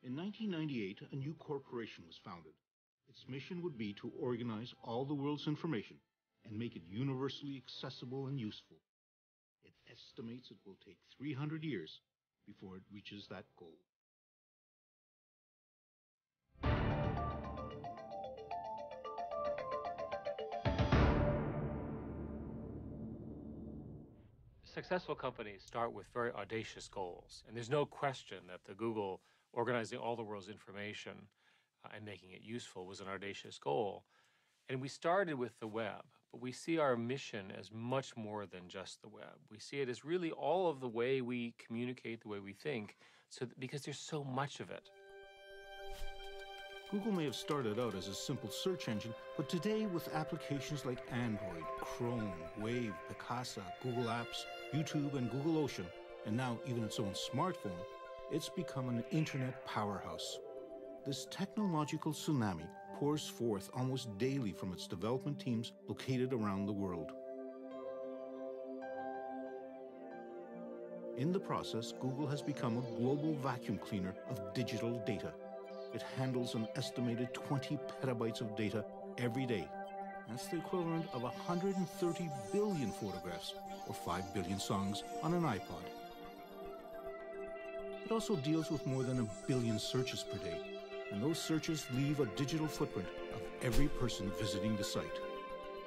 In 1998, a new corporation was founded. Its mission would be to organize all the world's information and make it universally accessible and useful. It estimates it will take 300 years before it reaches that goal. Successful companies start with very audacious goals, and there's no question that the Google organizing all the world's information and making it useful was an audacious goal. And we started with the web, but we see our mission as much more than just the web. We see it as really all of the way we communicate, the way we think, because there's so much of it. Google may have started out as a simple search engine, but today with applications like Android, Chrome, Wave, Picasa, Google Apps, YouTube, and Google Ocean, and now even its own smartphone, it's become an internet powerhouse. This technological tsunami pours forth almost daily from its development teams located around the world. In the process, Google has become a global vacuum cleaner of digital data. It handles an estimated 20 petabytes of data every day. That's the equivalent of 130 billion photographs or 5 billion songs on an iPod. It also deals with more than 1 billion searches per day, and those searches leave a digital footprint of every person visiting the site.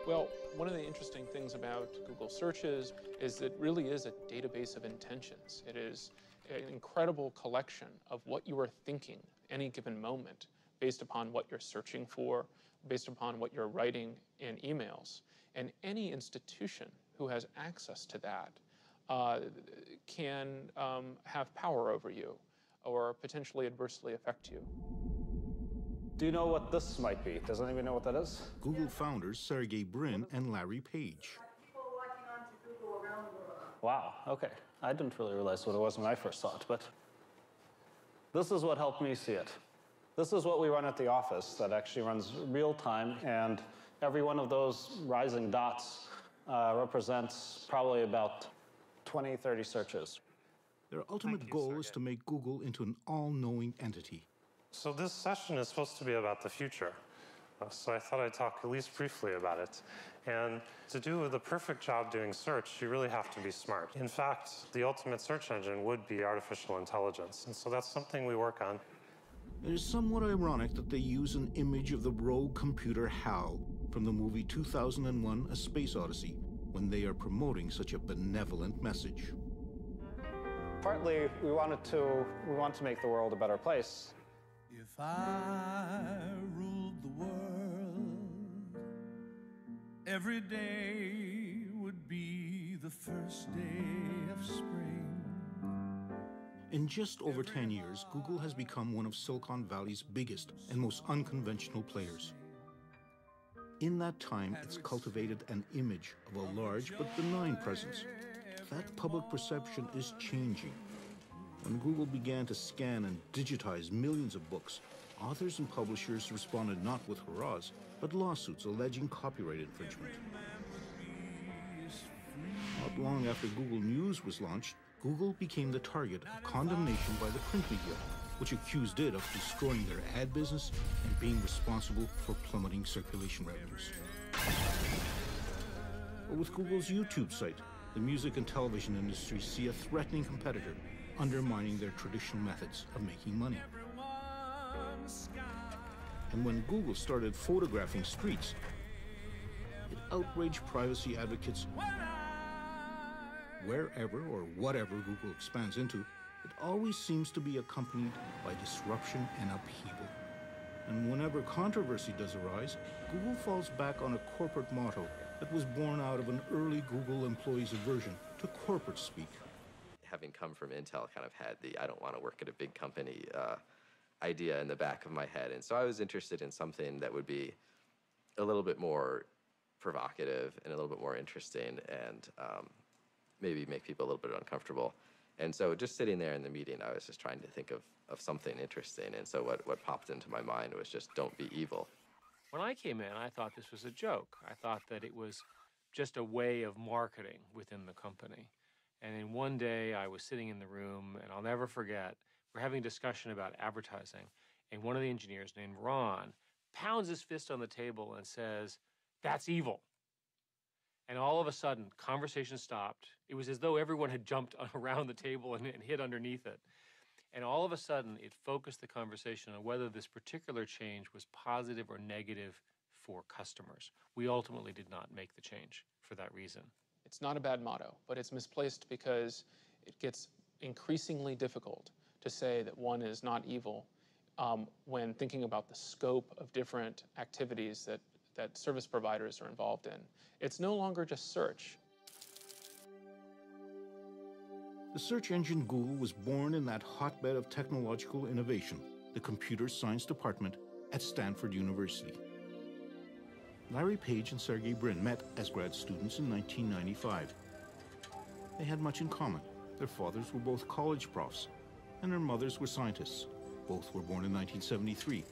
Well, one of the interesting things about Google searches is that it really is a database of intentions. It is an incredible collection of what you are thinking any given moment based upon what you're searching for, based upon what you're writing in emails. And any institution who has access to that can have power over you or potentially adversely affect you. Do you know what this might be? Does anyone know what that is? Google founders Sergey Brin and Larry Page. People logging on to Google around the world. Wow, okay. I didn't really realize what it was when I first saw it, but this is what helped me see it. This is what we run at the office that actually runs real time, and every one of those rising dots represents probably about 20, 30 searches. Their ultimate goal is to make Google into an all-knowing entity. So this session is supposed to be about the future. So I thought I'd talk at least briefly about it. And to do the perfect job doing search, you really have to be smart. In fact, the ultimate search engine would be artificial intelligence. And so that's something we work on. It is somewhat ironic that they use an image of the rogue computer HAL from the movie 2001: A Space Odyssey when they are promoting such a benevolent message. Partly, we want to make the world a better place. If I ruled the world, every day would be the first day of spring. In just over 10 years, Google has become one of Silicon Valley's biggest and most unconventional players. In that time, it's cultivated an image of a large but benign presence. That public perception is changing. When Google began to scan and digitize millions of books, authors and publishers responded not with hurrahs, but lawsuits alleging copyright infringement. Not long after Google News was launched, Google became the target of condemnation by the print media, which accused it of destroying their ad business and being responsible for plummeting circulation revenues. But with Google's YouTube site, the music and television industries see a threatening competitor undermining their traditional methods of making money. And when Google started photographing streets, it outraged privacy advocates. Wherever or whatever Google expands into, it always seems to be accompanied by disruption and upheaval. And whenever controversy does arise, Google falls back on a corporate motto that was born out of an early Google employee's aversion to corporate speak. Having come from Intel, kind of had the I don't want to work at a big company idea in the back of my head. And so I was interested in something that would be a little bit more provocative and a little bit more interesting and maybe make people a little bit uncomfortable. And so just sitting there in the meeting, I was just trying to think of something interesting. And so what popped into my mind was just don't be evil. When I came in, I thought this was a joke. I thought that it was just a way of marketing within the company. And then one day I was sitting in the room, and I'll never forget, we're having a discussion about advertising, and one of the engineers named Ron pounds his fist on the table and says, "That's evil." And all of a sudden, conversation stopped. It was as though everyone had jumped around the table and hid underneath it. And all of a sudden, it focused the conversation on whether this particular change was positive or negative for customers. We ultimately did not make the change for that reason. It's not a bad motto, but it's misplaced because it gets increasingly difficult to say that one is not evil when thinking about the scope of different activities that service providers are involved in. It's no longer just search. The search engine Google was born in that hotbed of technological innovation, the Computer Science Department at Stanford University. Larry Page and Sergey Brin met as grad students in 1995. They had much in common. Their fathers were both college profs, and their mothers were scientists. Both were born in 1973.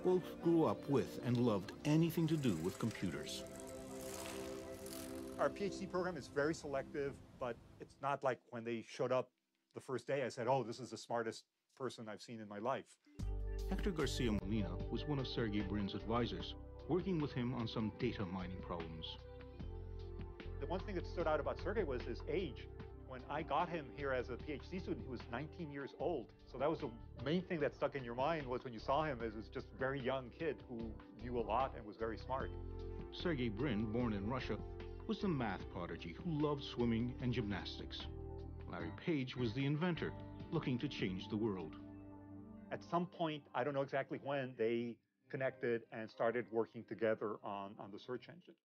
Both grew up with and loved anything to do with computers. Our PhD program is very selective, but it's not like when they showed up the first day, I said, oh, this is the smartest person I've seen in my life. Hector Garcia Molina was one of Sergey Brin's advisors, working with him on some data mining problems. The one thing that stood out about Sergey was his age. When I got him here as a PhD student, he was 19 years old. So that was the main thing that stuck in your mind was when you saw him as this just very young kid who knew a lot and was very smart. Sergey Brin, born in Russia, was the math prodigy who loved swimming and gymnastics. Larry Page was the inventor, looking to change the world. At some point, I don't know exactly when, they connected and started working together on the search engine.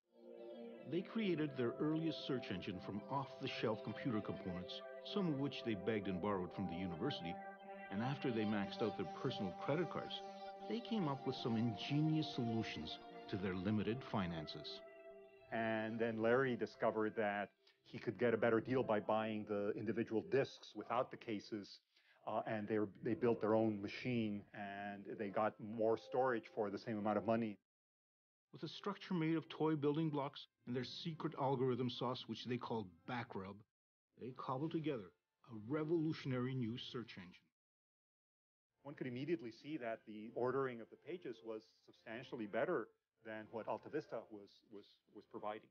They created their earliest search engine from off-the-shelf computer components, some of which they begged and borrowed from the university, and after they maxed out their personal credit cards, they came up with some ingenious solutions to their limited finances. And then Larry discovered that he could get a better deal by buying the individual disks without the cases, and they built their own machine, and they got more storage for the same amount of money. With a structure made of toy building blocks and their secret algorithm sauce, which they called Backrub, they cobbled together a revolutionary new search engine. One could immediately see that the ordering of the pages was substantially better than what AltaVista was providing.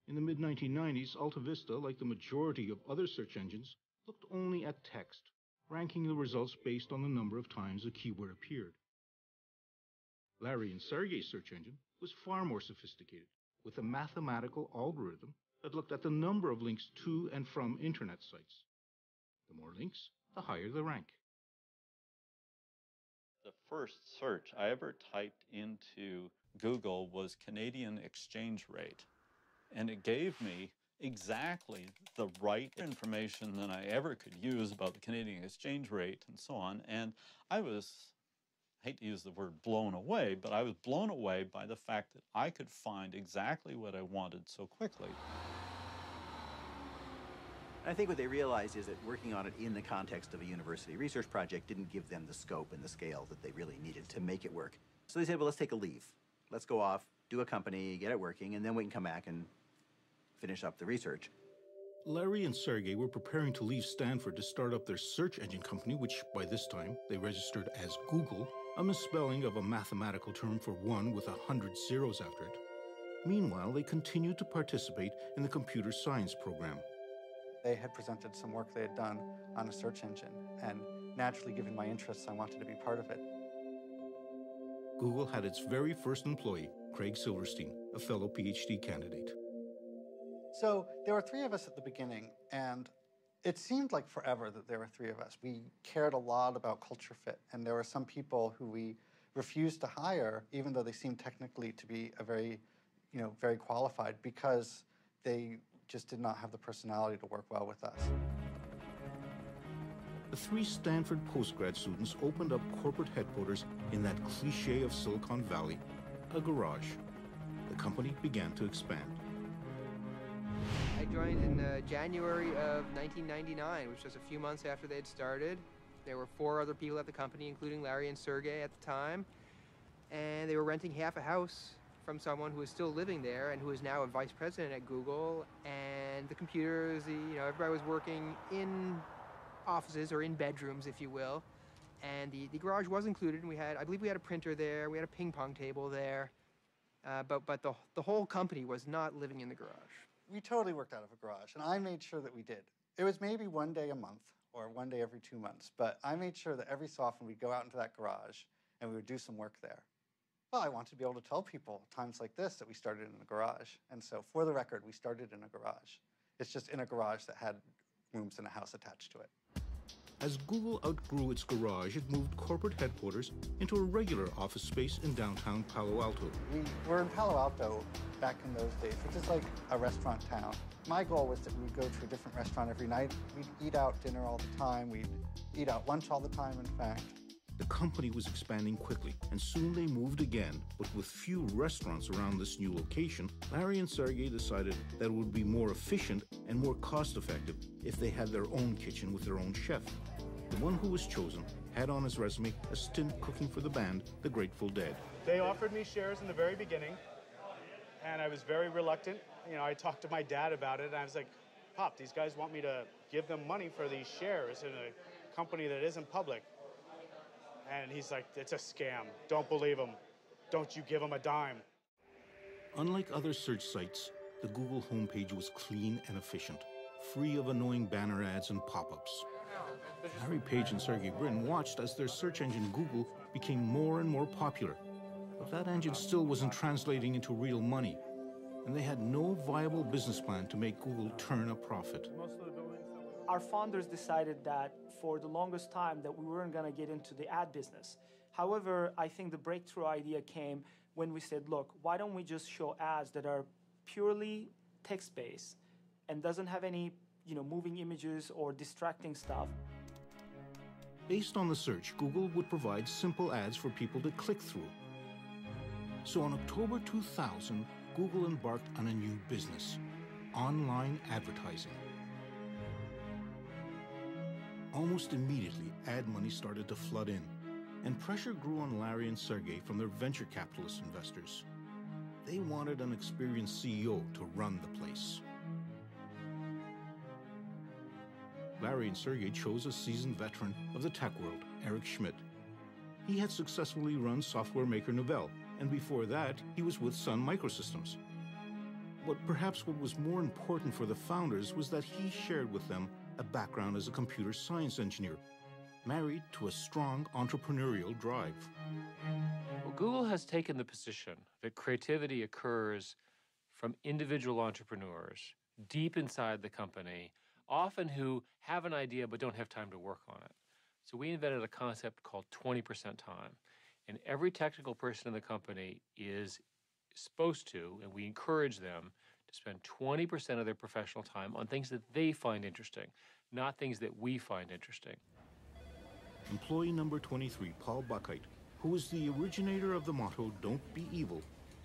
In the mid-1990s, AltaVista, like the majority of other search engines, looked only at text, ranking the results based on the number of times a keyword appeared. Larry and Sergey's search engine was far more sophisticated, with a mathematical algorithm that looked at the number of links to and from internet sites. The more links, the higher the rank. The first search I ever typed into Google was Canadian exchange rate, and it gave me exactly the right information that I ever could use about the Canadian exchange rate and so on. And I was, I hate to use the word blown away, but I was blown away by the fact that I could find exactly what I wanted so quickly. I think what they realized is that working on it in the context of a university research project didn't give them the scope and the scale that they really needed to make it work. So they said, well, let's take a leave. Let's go off, do a company, get it working, and then we can come back and finish up the research. Larry and Sergey were preparing to leave Stanford to start up their search engine company, which by this time they registered as Google, a misspelling of a mathematical term for one with 100 zeros after it. Meanwhile, they continued to participate in the computer science program. They had presented some work they had done on a search engine, and naturally, given my interests, I wanted to be part of it. Google had its very first employee, Craig Silverstein, a fellow PhD candidate. So there were three of us at the beginning, and it seemed like forever that there were three of us. We cared a lot about culture fit, and there were some people who we refused to hire, even though they seemed technically to be very qualified, because they just did not have the personality to work well with us. The three Stanford postgrad students opened up corporate headquarters in that cliché of Silicon Valley, a garage. The company began to expand. I joined in January of 1999, which was a few months after they had started. There were 4 other people at the company, including Larry and Sergey at the time, and they were renting half a house from someone who was still living there and who is now a vice president at Google. And the computers, everybody was working in offices, or in bedrooms, if you will. And the garage was included, and I believe we had a printer there, we had a ping pong table there, but the whole company was not living in the garage. We totally worked out of a garage, and I made sure that we did. It was maybe one day a month, or one day every 2 months, but I made sure that every so often we'd go out into that garage and we would do some work there. Well, I wanted to be able to tell people times like this that we started in a garage. And so for the record, we started in a garage. It's just in a garage that had rooms in a house attached to it. As Google outgrew its garage, it moved corporate headquarters into a regular office space in downtown Palo Alto. We were in Palo Alto back in those days, which is like a restaurant town. My goal was that we'd go to a different restaurant every night. We'd eat out dinner all the time. We'd eat out lunch all the time, in fact. The company was expanding quickly, and soon they moved again. But with few restaurants around this new location, Larry and Sergey decided that it would be more efficient and more cost-effective if they had their own kitchen with their own chef. The one who was chosen had on his resume a stint cooking for the band, The Grateful Dead. They offered me shares in the very beginning, and I was very reluctant. You know, I talked to my dad about it, and I was like, Pop, these guys want me to give them money for these shares in a company that isn't public. And he's like, it's a scam. Don't believe him. Don't you give him a dime. Unlike other search sites, the Google homepage was clean and efficient, free of annoying banner ads and pop-ups. Larry Page and Sergey Brin watched as their search engine Google became more and more popular. But that engine still wasn't translating into real money, and they had no viable business plan to make Google turn a profit. Our founders decided that for the longest time that we weren't going to get into the ad business. However, I think the breakthrough idea came when we said, look, why don't we just show ads that are purely text-based and doesn't have any, moving images or distracting stuff. Based on the search, Google would provide simple ads for people to click through. So in October 2000, Google embarked on a new business, online advertising. Almost immediately, ad money started to flood in, and pressure grew on Larry and Sergey from their venture capitalist investors. They wanted an experienced CEO to run the place. Larry and Sergey chose a seasoned veteran of the tech world, Eric Schmidt. He had successfully run software maker Novell, and before that, he was with Sun Microsystems. But perhaps what was more important for the founders was that he shared with them a background as a computer science engineer, married to a strong entrepreneurial drive. Well, Google has taken the position that creativity occurs from individual entrepreneurs deep inside the company, often who have an idea but don't have time to work on it. So we invented a concept called 20% time. And every technical person in the company is supposed to, and we encourage them to spend 20% of their professional time on things that they find interesting, not things that we find interesting. Employee number 23, Paul Buckheit, who was the originator of the motto, "Don't be evil,"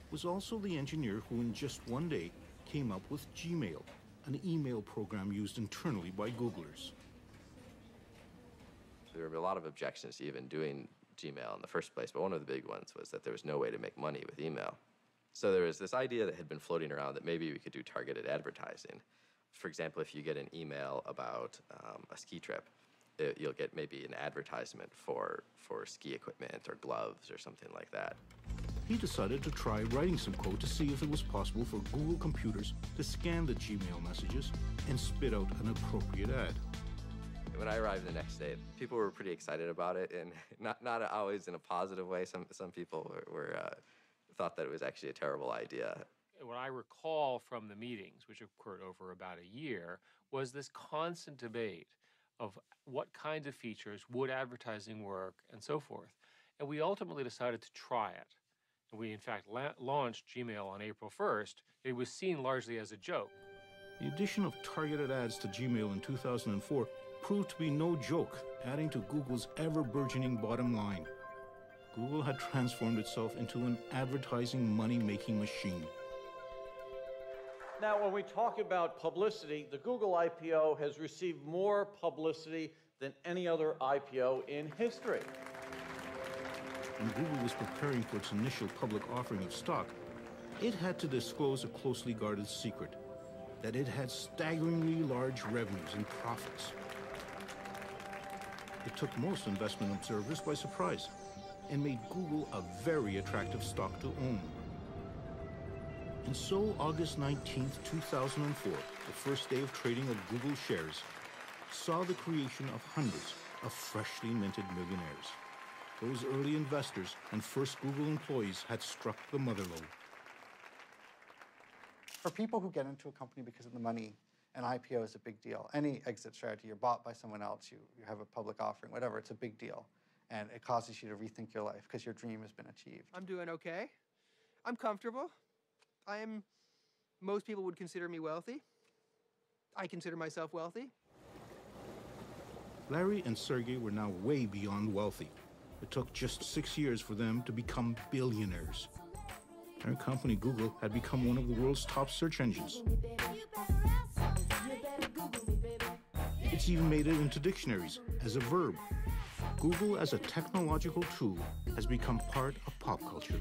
was also the engineer who in just one day came up with Gmail, an email program used internally by Googlers. There were a lot of objections to even doing Gmail in the first place, but one of the big ones was that there was no way to make money with email. So there was this idea that had been floating around that maybe we could do targeted advertising. For example, if you get an email about a ski trip, you'll get maybe an advertisement for ski equipment or gloves or something like that. He decided to try writing some code to see if it was possible for Google computers to scan the Gmail messages and spit out an appropriate ad. When I arrived the next day, people were pretty excited about it, and not always in a positive way. Some people thought that it was actually a terrible idea. What I recall from the meetings, which occurred over about a year, was this constant debate of what kinds of features would advertising work and so forth. And we ultimately decided to try it. And we, in fact, launched Gmail on April 1st. It was seen largely as a joke. The addition of targeted ads to Gmail in 2004 proved to be no joke, adding to Google's ever-burgeoning bottom line. Google had transformed itself into an advertising money-making machine. Now, when we talk about publicity, the Google IPO has received more publicity than any other IPO in history. When Google was preparing for its initial public offering of stock, it had to disclose a closely guarded secret, that it had staggeringly large revenues and profits. It took most investment observers by surprise and made Google a very attractive stock to own. And so, August 19th, 2004, the first day of trading of Google shares, saw the creation of hundreds of freshly minted millionaires. Those early investors and first Google employees had struck the mother lode. For people who get into a company because of the money, an IPO is a big deal. Any exit strategy, you're bought by someone else, you have a public offering, whatever, it's a big deal. And it causes you to rethink your life because your dream has been achieved. I'm doing okay. I'm comfortable. Most people would consider me wealthy. I consider myself wealthy. Larry and Sergey were now way beyond wealthy. It took just 6 years for them to become billionaires. Their company, Google, had become one of the world's top search engines. It's even made it into dictionaries as a verb. Google as a technological tool has become part of pop culture.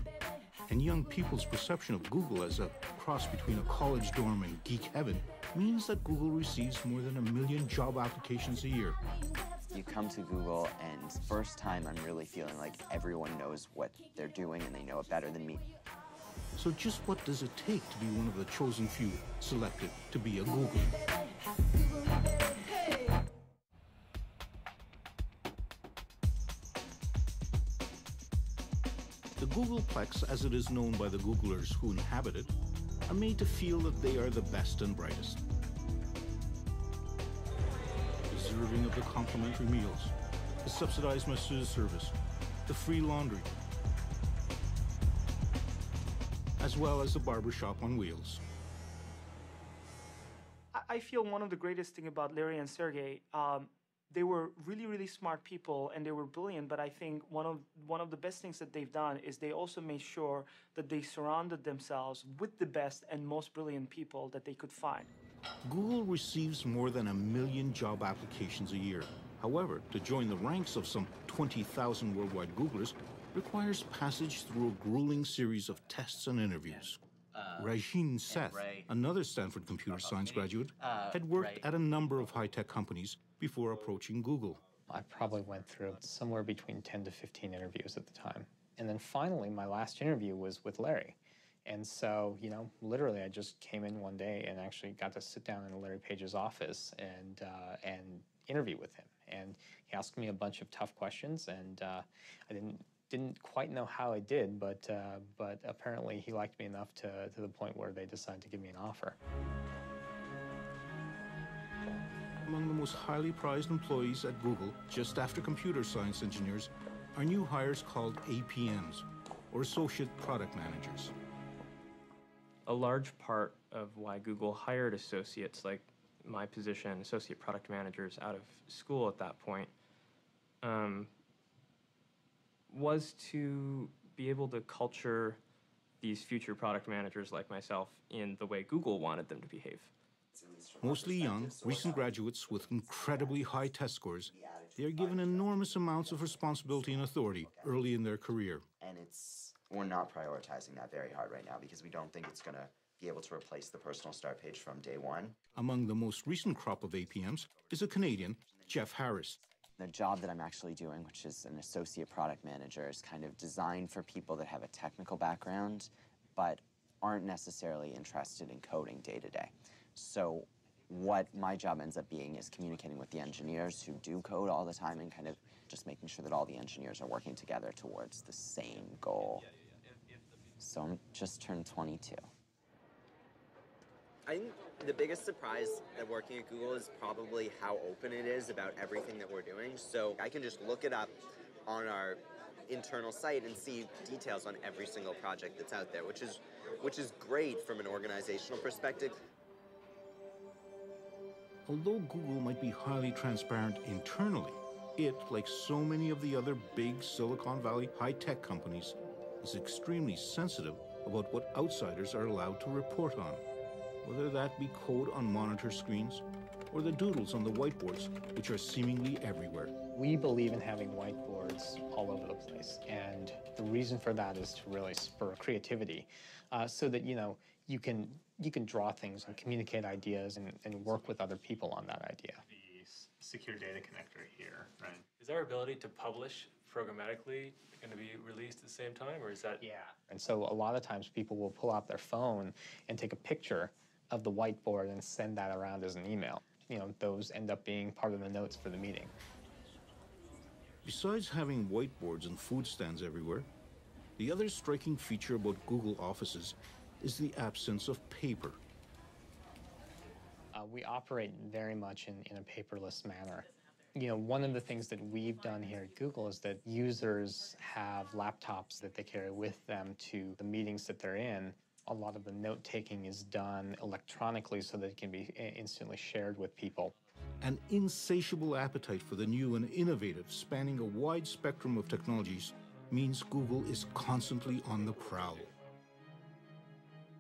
And young people's perception of Google as a cross between a college dorm and geek heaven means that Google receives more than 1 million job applications a year. You come to Google, and first time I'm really feeling like everyone knows what they're doing and they know it better than me. So just what does it take to be one of the chosen few selected to be a Googler? The Googleplex, as it is known by the Googlers who inhabit it, are made to feel that they are the best and brightest. Deserving of the complimentary meals, the subsidized masseuse service, the free laundry, as well as the barbershop on wheels. I feel one of the greatest thing about Larry and Sergey, they were really, really smart people and they were brilliant, but I think one of the best things that they've done is they also made sure that they surrounded themselves with the best and most brilliant people that they could find. Google receives more than 1 million job applications a year. However, to join the ranks of some 20,000 worldwide Googlers requires passage through a grueling series of tests and interviews. Rajin Seth, another Stanford computer science graduate, had worked at a number of high-tech companies before approaching Google. I probably went through somewhere between 10 to 15 interviews at the time. And then finally, my last interview was with Larry. And so, literally I just came in one day and actually got to sit down in Larry Page's office and interview with him. And he asked me a bunch of tough questions, and I didn't quite know how I did, but apparently he liked me enough to the point where they decided to give me an offer. Among the most highly prized employees at Google, just after computer science engineers, are new hires called APMs, or Associate Product Managers. A large part of why Google hired associates like my position, associate product managers, out of school at that point, was to be able to culture these future product managers like myself in the way Google wanted them to behave. Mostly young, recent graduates with incredibly high test scores, they are given enormous amounts of responsibility and authority early in their career. And we're not prioritizing that very hard right now because we don't think it's going to be able to replace the personal start page from day one. Among the most recent crop of APMs is a Canadian, Jeff Harris. The job that I'm actually doing, which is an associate product manager, is kind of designed for people that have a technical background but aren't necessarily interested in coding day to day. So what my job ends up being is communicating with the engineers who do code all the time and kind of just making sure that all the engineers are working together towards the same goal. So I'm just turned 22. I think the biggest surprise at working at Google is probably how open it is about everything that we're doing. So I can just look it up on our internal site and see details on every single project that's out there, which is great from an organizational perspective. Although Google might be highly transparent internally, it, like so many of the other big Silicon Valley high-tech companies, is extremely sensitive about what outsiders are allowed to report on, whether that be code on monitor screens or the doodles on the whiteboards, which are seemingly everywhere. We believe in having whiteboards all over the place, and the reason for that is to really spur creativity, so that you can draw things and communicate ideas and work with other people on that idea. secure data connector here, right? Is our ability to publish programmatically going to be released at the same time, or is that? Yeah. And so a lot of times people will pull out their phone and take a picture of the whiteboard and send that around as an email. You know, those end up being part of the notes for the meeting. Besides having whiteboards and food stands everywhere, the other striking feature about Google Offices is the absence of paper. We operate very much in a paperless manner. You know, one of the things that we've done here at Google is that users have laptops that they carry with them to the meetings that they're in. A lot of the note-taking is done electronically so that it can be instantly shared with people. An insatiable appetite for the new and innovative, spanning a wide spectrum of technologies, means Google is constantly on the prowl.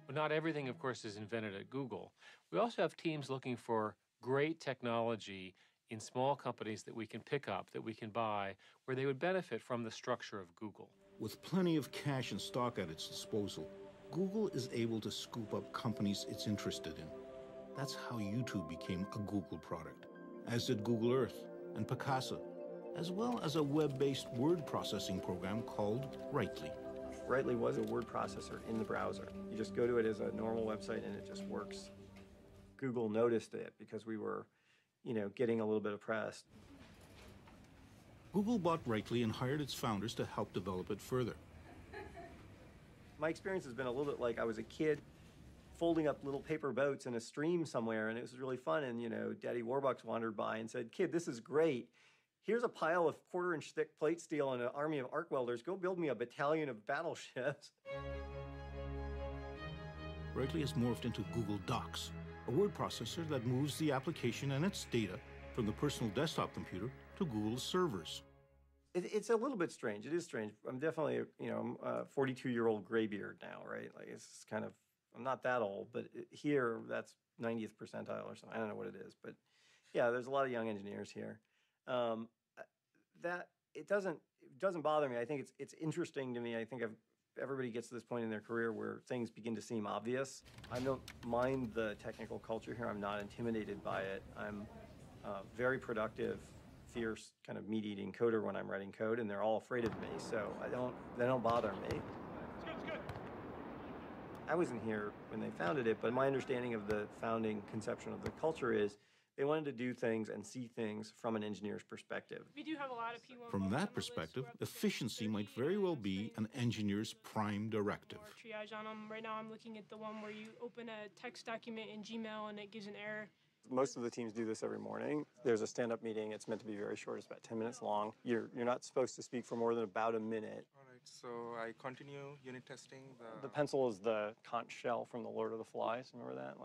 But not everything, of course, is invented at Google. We also have teams looking for great technology in small companies that we can pick up, that we can buy, where they would benefit from the structure of Google. With plenty of cash and stock at its disposal, Google is able to scoop up companies it's interested in. That's how YouTube became a Google product, as did Google Earth and Picasa, as well as a web-based word processing program called Writely. Writely was a word processor in the browser. You just go to it as a normal website and it just works. Google noticed it because we were, you know, getting a little bit of press. Google bought Writely and hired its founders to help develop it further. My experience has been a little bit like I was a kid folding up little paper boats in a stream somewhere, and it was really fun. And, you know, Daddy Warbucks wandered by and said, "Kid, this is great. Here's a pile of quarter-inch thick plate steel and an army of arc welders. Go build me a battalion of battleships." Writely has morphed into Google Docs, a word processor that moves the application and its data from the personal desktop computer to Google's servers. It's a little bht strange. It is strange. I'm definitely, you know, I'm a 42-year-old graybeard now, right? Like, it's kind of, I'm not that old, but here, that's 90th percentile or something. I don't know what it is, but yeah, there's a lot of young engineers here. That it doesn't bother me. I think it's interesting to me. I think everybody gets to this point in their career where things begin to seem obvious. I don't mind the technical culture here. I'm not intimidated by it. I'm very productive, fierce, kind of meat-eating coder when I'm writing code, and they're all afraid of me, so they don't bother me. It's good. I wasn't here when they founded it, but my understanding of the founding conception of the culture is they wanted to do things and see things from an engineer's perspective. We do have a lot of P1. From that perspective, efficiency might very well be an engineer's prime directive. Triage on them. Right now I'm looking at the one where you open a text document in Gmail and it gives an error. Most of the teams do this every morning. There's a stand-up meeting. It's meant to be very short. It's about 10 minutes long. You're not supposed to speak for more than about a minute. All right, so I continue unit testing. The pencil is the conch shell from the Lord of the Flies. Remember that?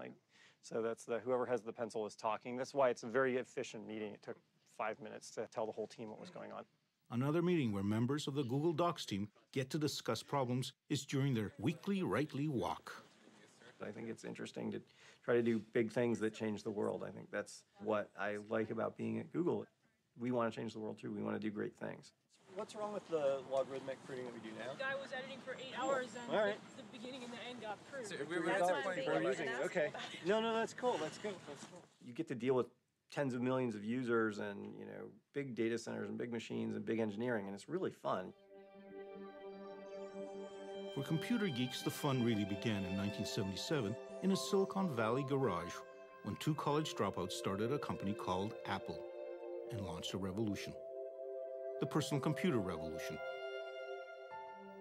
So that's whoever has the pencil is talking. That's why it's a very efficient meeting. It took 5 minutes to tell the whole team what was going on. Another meeting where members of the Google Docs team get to discuss problems is during their weekly Writely walk. I think it's interesting to try to do big things that change the world. I think that's what I like about being at Google. We want to change the world too. We want to do great things. What's wrong with the logarithmic pruning that we do now? The guy was editing for 8 hours and All right. the beginning and the end got pruned. So We're using it. Okay. No, that's cool. That's good. You get to deal with tens of millions of users and, you know, big data centers and big machines and big engineering, and it's really fun. For computer geeks, the fun really began in 1977 in a Silicon Valley garage when two college dropouts started a company called Apple and launched a revolution. The personal computer revolution.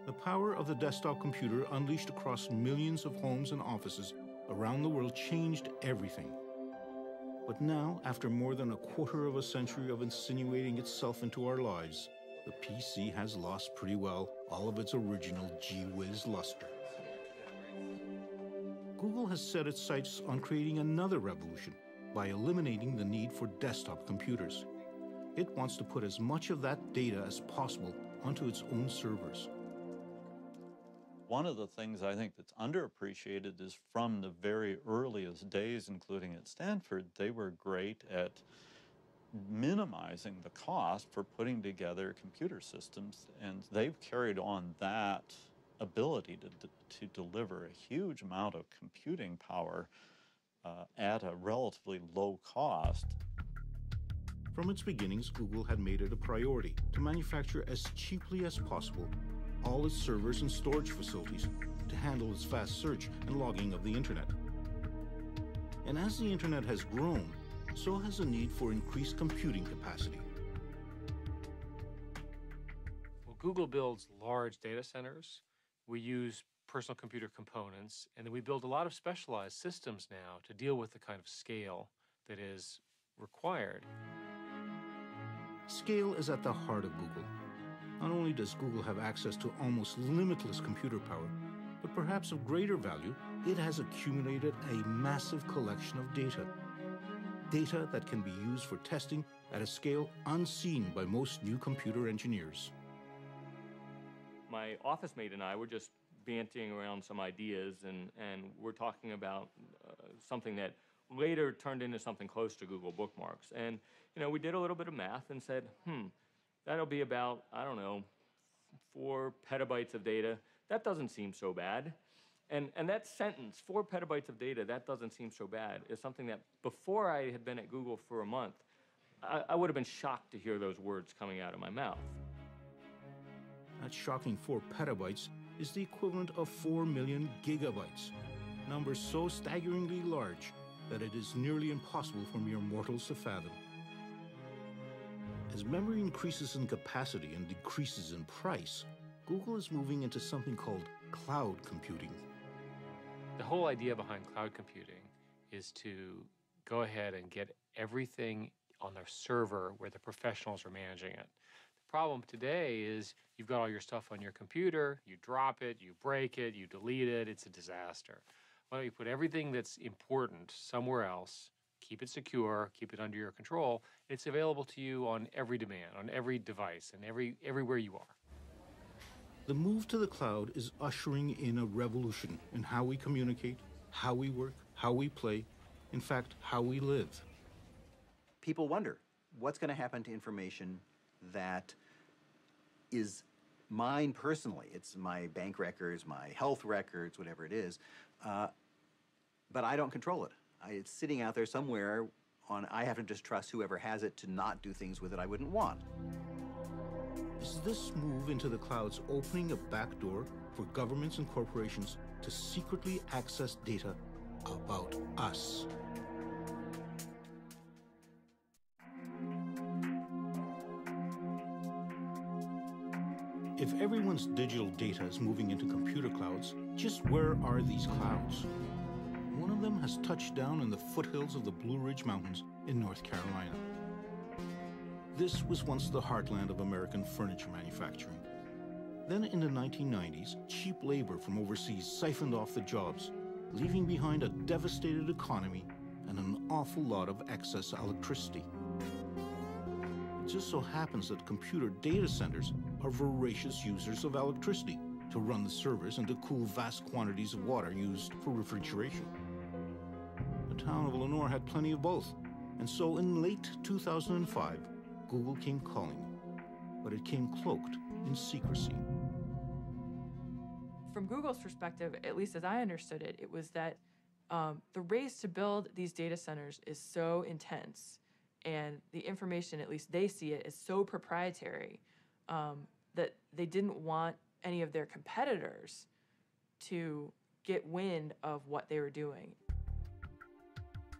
The power of the desktop computer unleashed across millions of homes and offices around the world changed everything. But now, after more than a quarter of a century of insinuating itself into our lives, the PC has lost pretty well all of its original gee-whiz luster. Google has set its sights on creating another revolution by eliminating the need for desktop computers. It wants to put as much of that data as possible onto its own servers. One of the things I think that's underappreciated is from the very earliest days, including at Stanford, they were great at minimizing the cost for putting together computer systems, and they've carried on that ability to deliver a huge amount of computing power at a relatively low cost. From its beginnings, Google had made it a priority to manufacture as cheaply as possible all its servers and storage facilities to handle its fast search and logging of the internet. And as the internet has grown, so has the need for increased computing capacity. Well, Google builds large data centers. We use personal computer components, and then we build a lot of specialized systems now to deal with the kind of scale that is required. Scale is at the heart of Google. Not only does Google have access to almost limitless computer power, but perhaps of greater value, it has accumulated a massive collection of data. Data that can be used for testing at a scale unseen by most new computer engineers. My office mate and I were just banting around some ideas, and we're talking about something that later turned into something close to Google Bookmarks. And, you know, we did a little bit of math and said, that'll be about, I don't know, 4 petabytes of data. That doesn't seem so bad. And that sentence, 4 petabytes of data, that doesn't seem so bad, is something that before I had been at Google for a month, I would have been shocked to hear those words coming out of my mouth. That shocking 4 petabytes is the equivalent of 4 million gigabytes, numbers so staggeringly large that it is nearly impossible for mere mortals to fathom. As memory increases in capacity and decreases in price, Google is moving into something called cloud computing. The whole idea behind cloud computing is to go ahead and get everything on their server where the professionals are managing it. The problem today is you've got all your stuff on your computer, you drop it, you break it, you delete it, it's a disaster. Why don't you put everything that's important somewhere else, keep it secure, keep it under your control, it's available to you on every demand, on every device, and everywhere you are. The move to the cloud is ushering in a revolution in how we communicate, how we work, how we play, in fact, how we live. People wonder, what's going to happen to information that is mine personally? It's my bank records, my health records, whatever it is, but I don't control it. It's sitting out there somewhere I have to just trust whoever has it to not do things with it I wouldn't want. Is this move into the clouds opening a back door for governments and corporations to secretly access data about us? If everyone's digital data is moving into computer clouds, just where are these clouds? One of them has touched down in the foothills of the Blue Ridge Mountains in North Carolina. This was once the heartland of American furniture manufacturing. Then in the 1990s, cheap labor from overseas siphoned off the jobs, leaving behind a devastated economy and an awful lot of excess electricity. It just so happens that computer data centers are voracious users of electricity to run the servers and to cool vast quantities of water used for refrigeration. The town of Lenoir had plenty of both, and so in late 2005, Google came calling, but it came cloaked in secrecy. From Google's perspective, at least as I understood it, it was that the race to build these data centers is so intense, and the information, at least they see it, is so proprietary that they didn't want any of their competitors to get wind of what they were doing.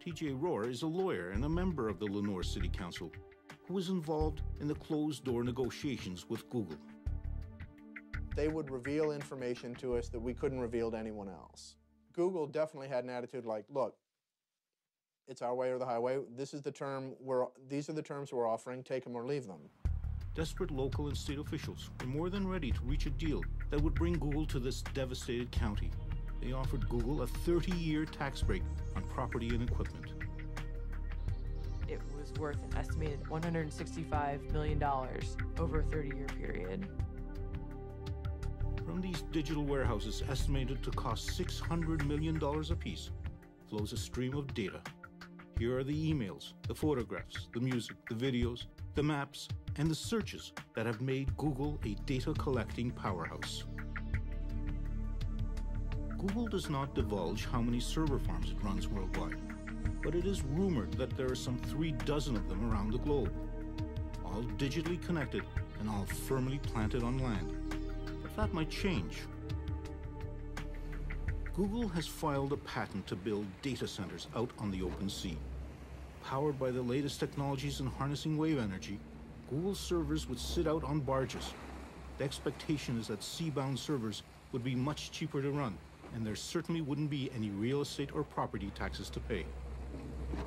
T.J. Rohr is a lawyer and a member of the Lenoir City Council who was involved in the closed-door negotiations with Google. They would reveal information to us that we couldn't reveal to anyone else. Google definitely had an attitude like, look, it's our way or the highway. These are the terms we're offering, take them or leave them. Desperate local and state officials were more than ready to reach a deal that would bring Google to this devastated county. They offered Google a 30-year tax break on property and equipment. It was worth an estimated $165 million over a 30-year period. From these digital warehouses estimated to cost $600 million apiece flows a stream of data. Here are the emails, the photographs, the music, the videos, the maps, and the searches that have made Google a data-collecting powerhouse. Google does not divulge how many server farms it runs worldwide. but it is rumored that there are some 36 of them around the globe, all digitally connected and all firmly planted on land. But that might change. Google has filed a patent to build data centers out on the open sea. Powered by the latest technologies in harnessing wave energy, Google servers would sit out on barges. The expectation is that sea-bound servers would be much cheaper to run, and there certainly wouldn't be any real estate or property taxes to pay.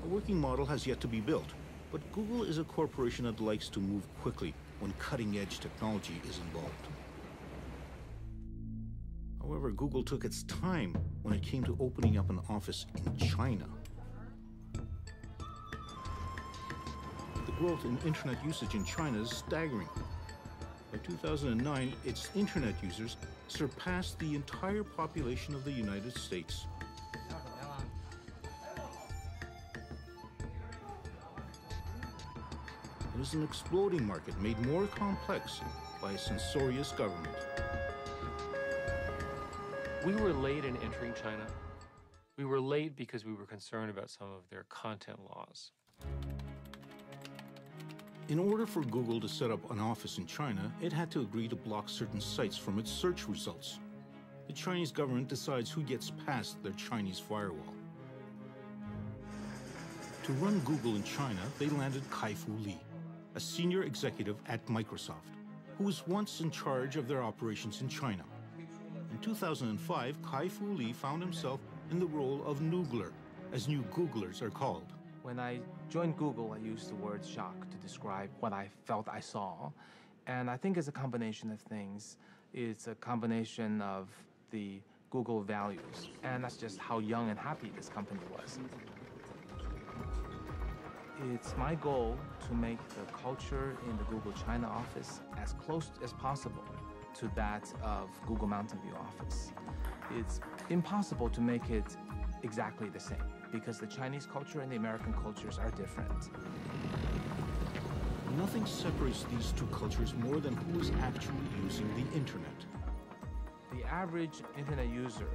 A working model has yet to be built, but Google is a corporation that likes to move quickly when cutting-edge technology is involved. However, Google took its time when it came to opening up an office in China. The growth in internet usage in China is staggering. By 2009, its internet users surpassed the entire population of the United States. It is an exploding market made more complex by a censorious government. We were late in entering China. We were late because we were concerned about some of their content laws. In order for Google to set up an office in China, it had to agree to block certain sites from its search results. The Chinese government decides who gets past their Chinese firewall. To run Google in China, they landed Kai-Fu Lee, a senior executive at Microsoft, who was once in charge of their operations in China. In 2005, Kai-Fu Lee found himself in the role of Noogler, as new Googlers are called. When I joined Google, I used the word shock to describe what I felt I saw. And I think it's a combination of things. It's a combination of the Google values, and that's just how young and happy this company was. It's my goal to make the culture in the Google China office as close as possible to that of Google Mountain View office. It's impossible to make it exactly the same because the Chinese culture and the American cultures are different. Nothing separates these two cultures more than who is actually using the internet. The average internet user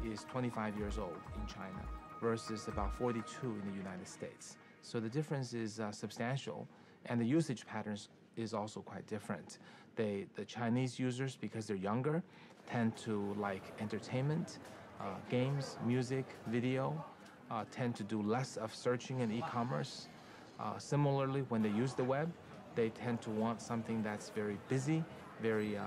is 25 years old in China versus about 42 in the United States. So the difference is substantial, and the usage patterns is also quite different. The Chinese users, because they're younger, tend to like entertainment, games, music, video, tend to do less of searching and e-commerce. Similarly, when they use the web, they tend to want something that's very busy, very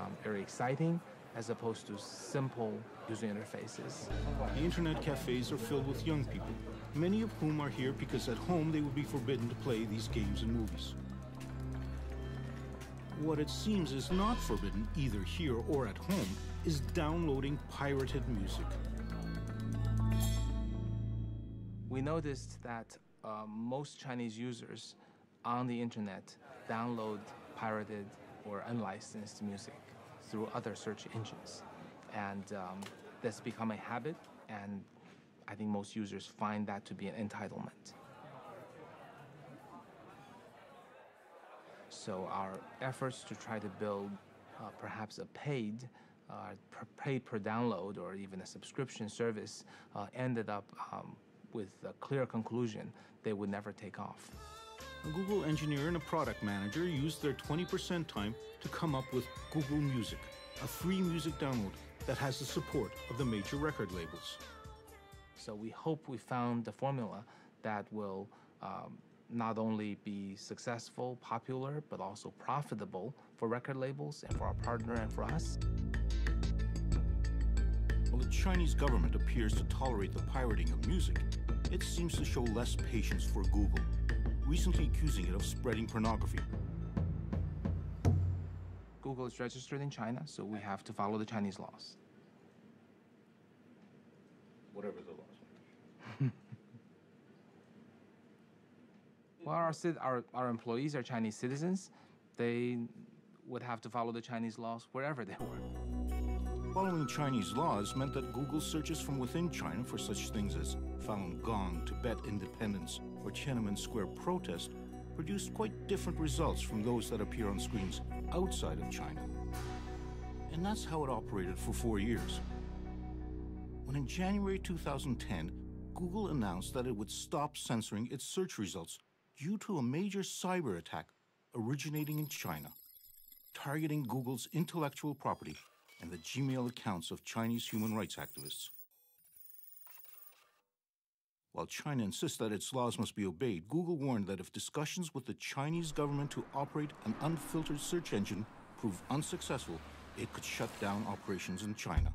exciting, as opposed to simple user interfaces. The internet cafes are filled with young people, many of whom are here because at home they would be forbidden to play these games and movies. What it seems is not forbidden, either here or at home, is downloading pirated music. We noticed that most Chinese users on the internet download pirated or unlicensed music through other search engines. And that's become a habit, and I think most users find that to be an entitlement. So our efforts to try to build perhaps a paid per download or even a subscription service ended up with a clear conclusion they would never take off. A Google engineer and a product manager used their 20% time to come up with Google Music, a free music download that has the support of the major record labels. So we hope we found the formula that will not only be successful, popular, but also profitable for record labels and for our partner and for us. While the Chinese government appears to tolerate the pirating of music, it seems to show less patience for Google, recently accusing it of spreading pornography. Google is registered in China, so we have to follow the Chinese laws. Whatever the laws. Well, our employees are Chinese citizens. They would have to follow the Chinese laws wherever they were. Following Chinese laws meant that Google searches from within China for such things as Falun Gong, Tibet independence, or Tiananmen Square protest produced quite different results from those that appear on screens outside of China. And that's how it operated for 4 years. When in January 2010, Google announced that it would stop censoring its search results due to a major cyber attack originating in China, targeting Google's intellectual property and the Gmail accounts of Chinese human rights activists. While China insists that its laws must be obeyed, Google warned that if discussions with the Chinese government to operate an unfiltered search engine prove unsuccessful, it could shut down operations in China.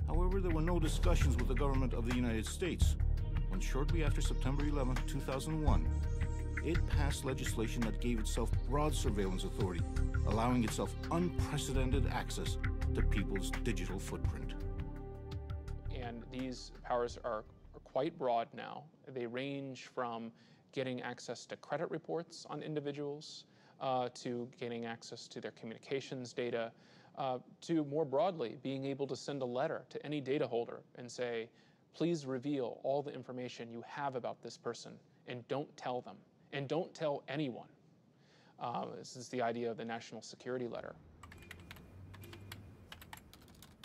However, there were no discussions with the government of the United States when shortly after September 11, 2001, it passed legislation that gave itself broad surveillance authority, allowing itself unprecedented access to people's digital footprint. And these powers are quite broad now. They range from getting access to credit reports on individuals, to gaining access to their communications data, to more broadly being able to send a letter to any data holder and say, please reveal all the information you have about this person and don't tell them, and don't tell anyone. This is the idea of the National Security Letter.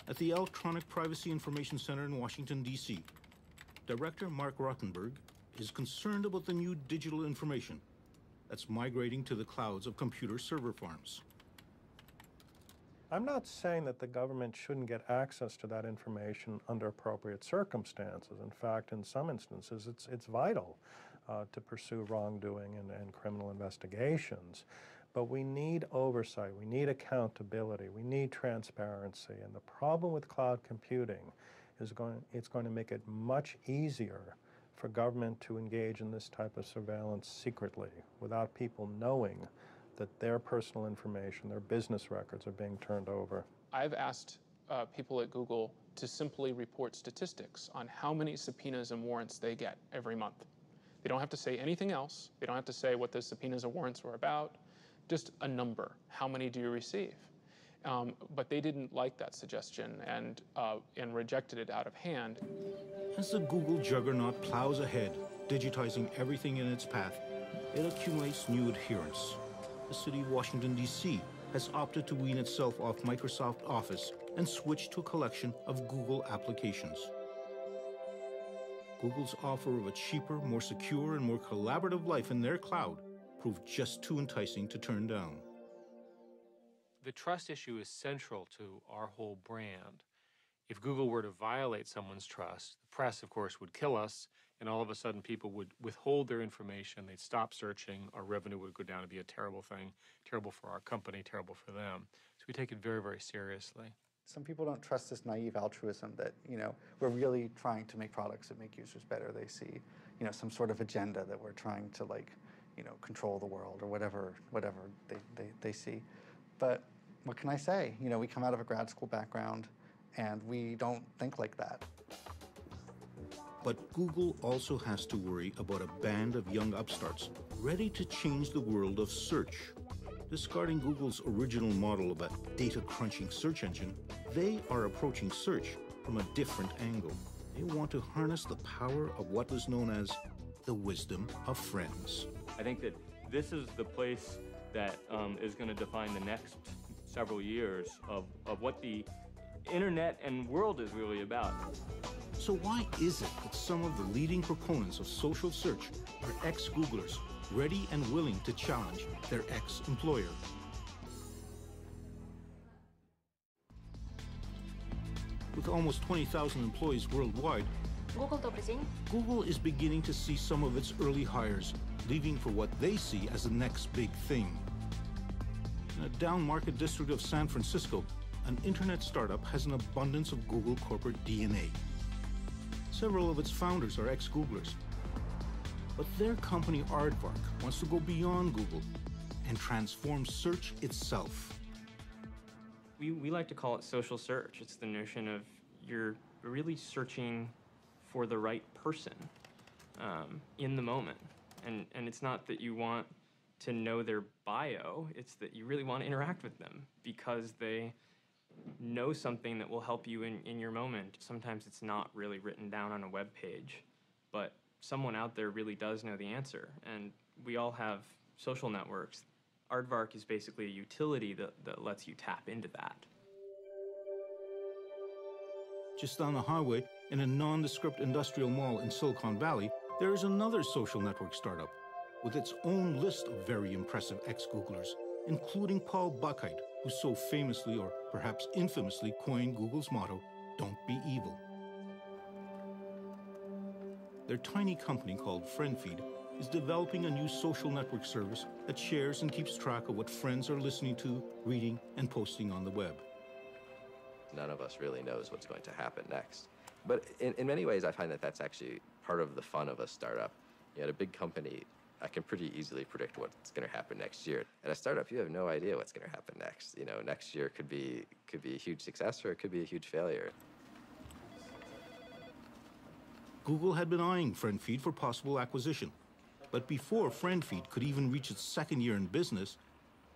At the Electronic Privacy Information Center in Washington, D.C., Director Mark Rottenberg is concerned about the new digital information that's migrating to the clouds of computer server farms. I'm not saying that the government shouldn't get access to that information under appropriate circumstances. In fact, in some instances, it's vital to pursue wrongdoing and criminal investigations. But we need oversight, we need accountability, we need transparency. And the problem with cloud computing is it's going to make it much easier for government to engage in this type of surveillance secretly without people knowing that their personal information, their business records are being turned over. I've asked people at Google to simply report statistics on how many subpoenas and warrants they get every month. They don't have to say anything else. They don't have to say what the subpoenas and warrants were about. Just a number. How many do you receive? But they didn't like that suggestion and rejected it out of hand. As the Google juggernaut plows ahead, digitizing everything in its path, it accumulates new adherents. The city of Washington, D.C. has opted to wean itself off Microsoft Office and switch to a collection of Google applications. Google's offer of a cheaper, more secure, and more collaborative life in their cloud proved just too enticing to turn down. The trust issue is central to our whole brand. If Google were to violate someone's trust, the press, of course, would kill us, and all of a sudden people would withhold their information, they'd stop searching, our revenue would go down. It'd be a terrible thing, terrible for our company, terrible for them. So we take it very, very seriously. Some people don't trust this naive altruism that, we're really trying to make products that make users better. They see, some sort of agenda that we're trying to, control the world or whatever they see. But what can I say? We come out of a grad school background, and we don't think like that. But Google also has to worry about a band of young upstarts ready to change the world of search. Discarding Google's original model of a data-crunching search engine, they are approaching search from a different angle. They want to harness the power of what is known as the wisdom of friends. I think that this is the place that is going to define the next several years of what the internet and world is really about. So why is it that some of the leading proponents of social search are ex-Googlers, ready and willing to challenge their ex-employer? With almost 20,000 employees worldwide, Google is beginning to see some of its early hires leaving for what they see as the next big thing. In a down-market district of San Francisco, an internet startup has an abundance of Google corporate DNA. Several of its founders are ex-Googlers. But their company, Aardvark, wants to go beyond Google and transform search itself. We like to call it social search. It's the notion of you're really searching for the right person in the moment. And it's not that you want to know their bio, it's that you really want to interact with them because they know something that will help you in your moment. Sometimes it's not really written down on a web page, but someone out there really does know the answer. And we all have social networks. Aardvark is basically a utility that lets you tap into that. Just down the highway, in a nondescript industrial mall in Silicon Valley, there is another social network startup with its own list of very impressive ex-Googlers, including Paul Buchheit, who so famously, or perhaps infamously, coined Google's motto, "Don't be evil." Their tiny company called FriendFeed is developing a new social network service that shares and keeps track of what friends are listening to, reading, and posting on the web. None of us really knows what's going to happen next. But in many ways, I find that that's actually part of the fun of a startup. At a big company, I can pretty easily predict what's going to happen next year. At a startup, you have no idea what's going to happen next. Next year could be a huge success or it could be a huge failure. Google had been eyeing FriendFeed for possible acquisition. But before FriendFeed could even reach its second year in business,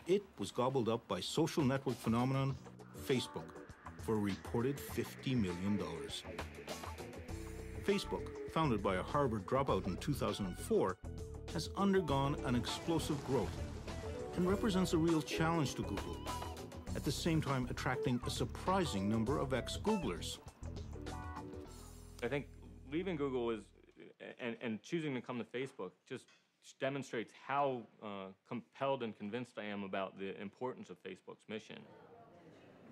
it was gobbled up by social network phenomenon Facebook for a reported $50 million. Facebook, founded by a Harvard dropout in 2004, has undergone an explosive growth and represents a real challenge to Google, at the same time attracting a surprising number of ex-Googlers. I think leaving Google is, and choosing to come to Facebook just demonstrates how compelled and convinced I am about the importance of Facebook's mission.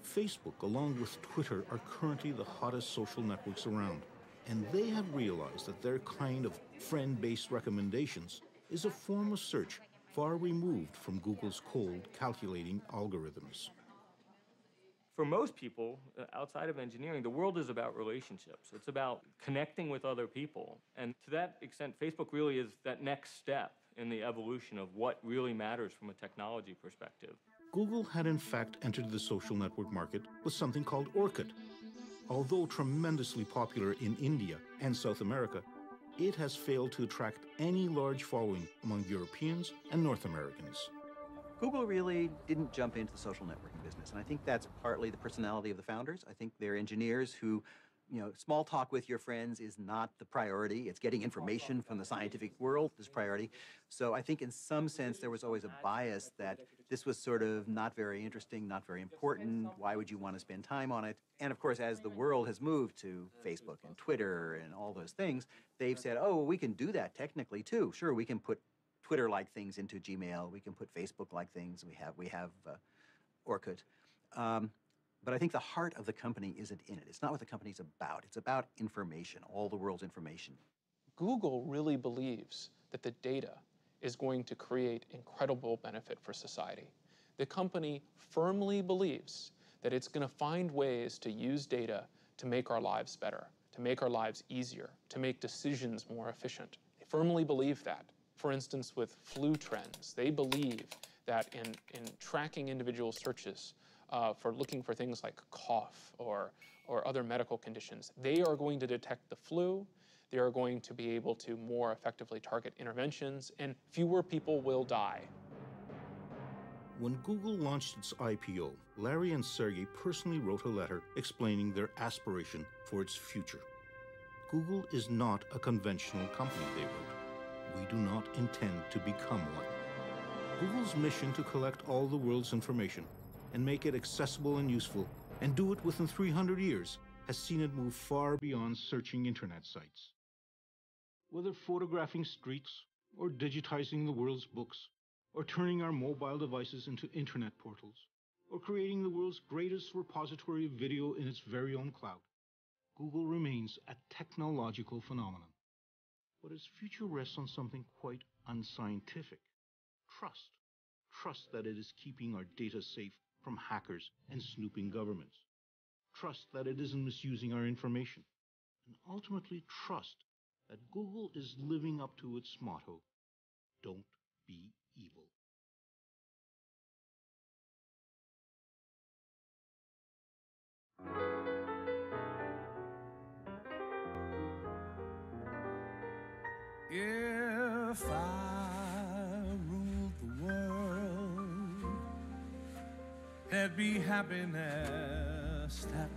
Facebook, along with Twitter, are currently the hottest social networks around, and they have realized that their kind of friend-based recommendations is a form of search far removed from Google's cold, calculating algorithms. For most people, outside of engineering, the world is about relationships. It's about connecting with other people. And to that extent, Facebook really is that next step in the evolution of what really matters from a technology perspective. Google had in fact entered the social network market with something called Orkut. Although tremendously popular in India and South America, it has failed to attract any large following among Europeans and North Americans. Google really didn't jump into the social networking business, and I think that's partly the personality of the founders. I think they're engineers who, small talk with your friends is not the priority. It's getting information from the scientific world is priority. So I think in some sense there was always a bias that this was sort of not very interesting, not very important. Why would you want to spend time on it? And of course, as the world has moved to Facebook and Twitter and all those things, they've said, oh, we can do that technically too. Sure, we can put Twitter-like things into Gmail. We can put Facebook-like things. We have Orkut. But I think the heart of the company isn't in it. It's not what the company's about. It's about information, all the world's information. Google really believes that the data is going to create incredible benefit for society. The company firmly believes that it's going to find ways to use data to make our lives better, to make our lives easier, to make decisions more efficient. They firmly believe that. For instance, with flu trends, they believe that in tracking individual searches for looking for things like cough or other medical conditions, they are going to detect the flu, they are going to be able to more effectively target interventions, and fewer people will die. When Google launched its IPO, Larry and Sergey personally wrote a letter explaining their aspiration for its future. Google is not a conventional company, they wrote. We do not intend to become one. Google's mission to collect all the world's information and make it accessible and useful, and do it within 300 years, has seen it move far beyond searching internet sites. Whether photographing streets, or digitizing the world's books, or turning our mobile devices into internet portals, or creating the world's greatest repository of video in its very own cloud, Google remains a technological phenomenon. But its future rests on something quite unscientific. Trust. Trust that it is keeping our data safe from hackers and snooping governments. Trust that it isn't misusing our information. And ultimately trust that Google is living up to its motto, don't be evil. If I ruled the world, there'd be happiness that